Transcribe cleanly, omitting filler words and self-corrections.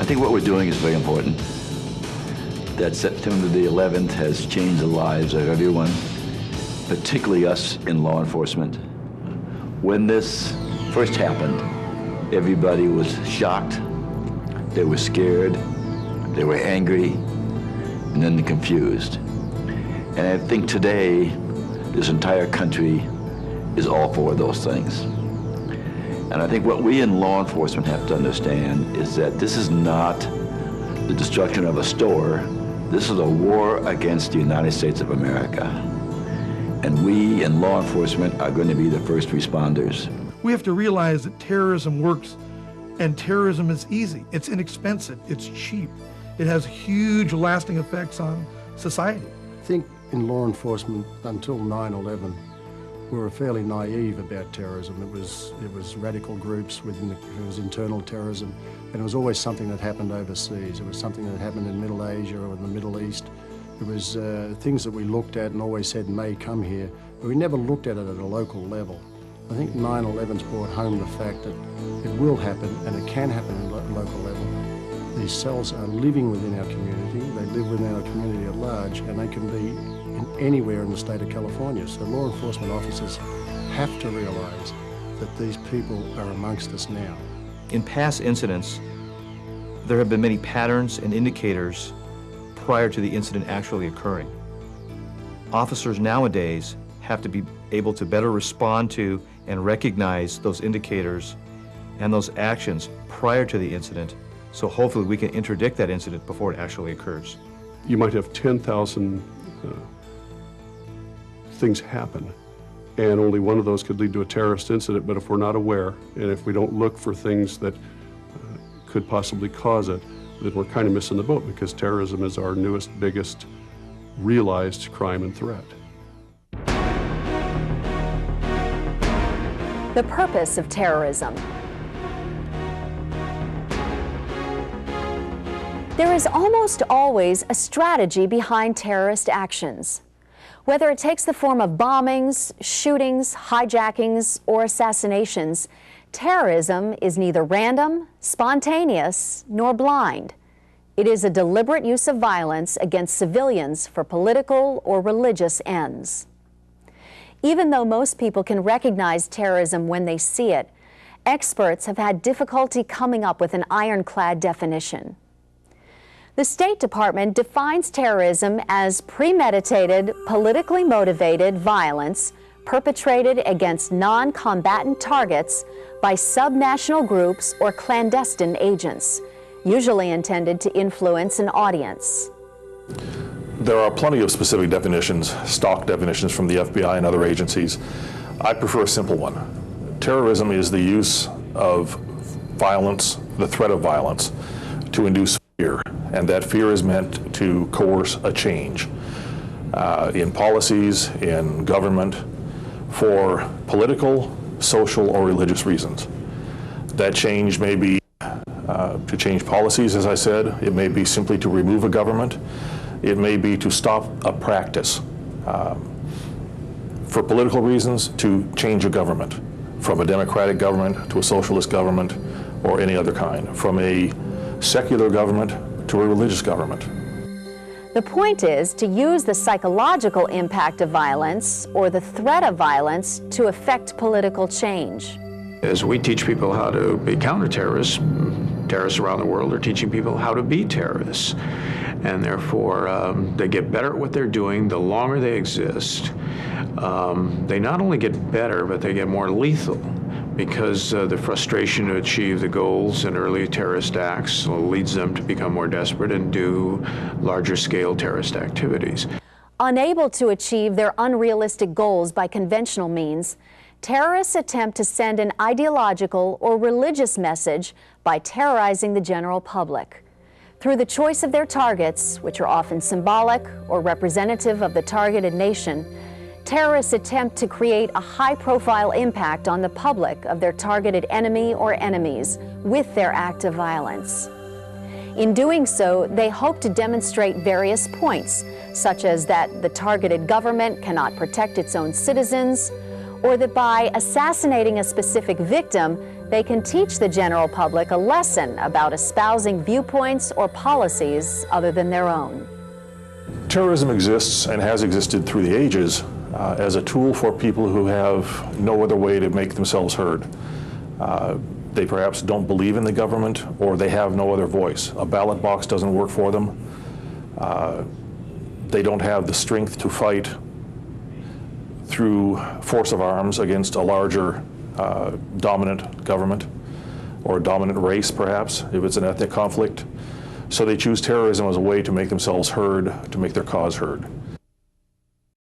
think what we're doing is very important. That September the 11th has changed the lives of everyone, particularly us in law enforcement. When this first happened, everybody was shocked, they were scared, they were angry, and then confused. And I think today, this entire country is all for those things. And I think what we in law enforcement have to understand is that this is not the destruction of a store. This is a war against the United States of America. And we in law enforcement are going to be the first responders. We have to realize that terrorism works, and terrorism is easy. It's inexpensive. It's cheap. It has huge lasting effects on society. I think in law enforcement until 9/11, we were fairly naive about terrorism. It was radical groups within it was internal terrorism, and it was always something that happened overseas. It was something that happened in Middle Asia or in the Middle East. It was things that we looked at and always said may come here, but we never looked at it at a local level. I think 9/11's brought home the fact that it will happen and it can happen at a local level. These cells are living within our community, they live within our community at large, and they can be anywhere in the state of California. So law enforcement officers have to realize that these people are amongst us now. In past incidents, there have been many patterns and indicators prior to the incident actually occurring. Officers nowadays have to be able to better respond to and recognize those indicators and those actions prior to the incident, so hopefully we can interdict that incident before it actually occurs. You might have 10,000 things happen, and only one of those could lead to a terrorist incident, but if we're not aware, and if we don't look for things that could possibly cause it, then we're kind of missing the boat, because terrorism is our newest, biggest realized crime and threat. The purpose of terrorism. There is almost always a strategy behind terrorist actions. Whether it takes the form of bombings, shootings, hijackings, or assassinations, terrorism is neither random, spontaneous, nor blind. It is a deliberate use of violence against civilians for political or religious ends. Even though most people can recognize terrorism when they see it, experts have had difficulty coming up with an ironclad definition. The State Department defines terrorism as premeditated, politically motivated violence perpetrated against non-combatant targets by subnational groups or clandestine agents, usually intended to influence an audience. There are plenty of specific definitions, stock definitions from the FBI and other agencies. I prefer a simple one. Terrorism is the use of violence, the threat of violence, to induce fear, and that fear is meant to coerce a change in policies, in government, for political, social, or religious reasons. That change may be to change policies, as I said. It may be simply to remove a government. It may be to stop a practice. For political reasons, to change a government, from a democratic government to a socialist government or any other kind, from a secular government to a religious government. The point is to use the psychological impact of violence or the threat of violence to affect political change. As we teach people how to be counter-terrorists, terrorists around the world are teaching people how to be terrorists. And therefore, they get better at what they're doing the longer they exist. They not only get better, but they get more lethal, because the frustration to achieve the goals in early terrorist acts leads them to become more desperate and do larger scale terrorist activities. Unable to achieve their unrealistic goals by conventional means, terrorists attempt to send an ideological or religious message by terrorizing the general public. Through the choice of their targets, which are often symbolic or representative of the targeted nation, terrorists attempt to create a high-profile impact on the public of their targeted enemy or enemies with their act of violence. In doing so, they hope to demonstrate various points, such as that the targeted government cannot protect its own citizens, or that by assassinating a specific victim, they can teach the general public a lesson about espousing viewpoints or policies other than their own. Terrorism exists and has existed through the ages as a tool for people who have no other way to make themselves heard. They perhaps don't believe in the government, or they have no other voice. A ballot box doesn't work for them. They don't have the strength to fight through force of arms against a larger dominant government, or a dominant race perhaps, if it's an ethnic conflict. So they choose terrorism as a way to make themselves heard, to make their cause heard.